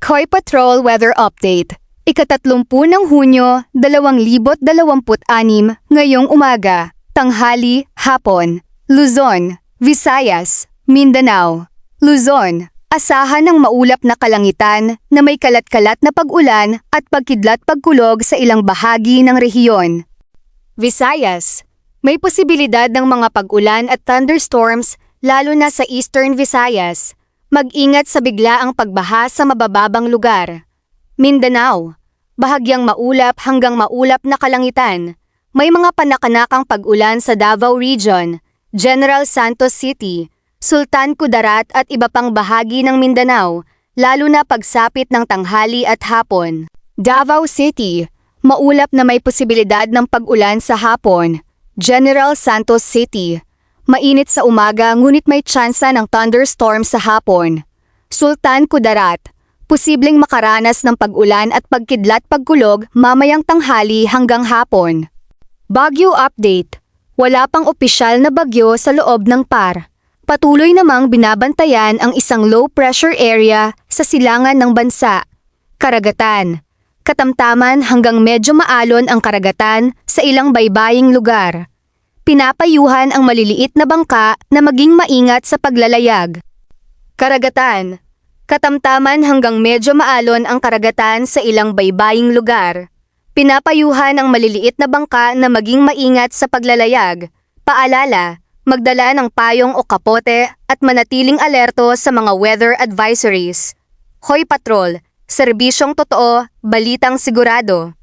Hoy Patrol Weather Update. Ika-30 ng Hunyo, 2026, ngayong umaga, tanghali, hapon. Luzon, Visayas, Mindanao. Luzon, asahan ng maulap na kalangitan na may kalat-kalat na pag-ulan at pagkidlat-pagkulog sa ilang bahagi ng rehiyon. Visayas, may posibilidad ng mga pag-ulan at thunderstorms lalo na sa Eastern Visayas. Mag-ingat sa biglaang pagbaha sa mabababang lugar. Mindanao, bahagyang maulap hanggang maulap na kalangitan. May mga panakanakang pag-ulan sa Davao Region, General Santos City, Sultan Kudarat at iba pang bahagi ng Mindanao, lalo na pagsapit ng tanghali at hapon. Davao City, maulap na may posibilidad ng pag-ulan sa hapon. General Santos City, mainit sa umaga ngunit may tsansa ng thunderstorm sa hapon. Sultan Kudarat, posibleng makaranas ng pag-ulan at pagkidlat-pagkulog mamayang tanghali hanggang hapon. Bagyo Update. Wala pang opisyal na bagyo sa loob ng PAR. Patuloy namang binabantayan ang isang low-pressure area sa silangan ng bansa. Karagatan. Katamtaman hanggang medyo maalon ang karagatan sa ilang baybaying lugar. Pinapayuhan ang maliliit na bangka na maging maingat sa paglalayag. Karagatan. Katamtaman hanggang medyo maalon ang karagatan sa ilang baybaying lugar. Pinapayuhan ang maliliit na bangka na maging maingat sa paglalayag. Paalala, magdala ng payong o kapote at manatiling alerto sa mga weather advisories. Hoy Patrol, serbisyong totoo, balitang sigurado.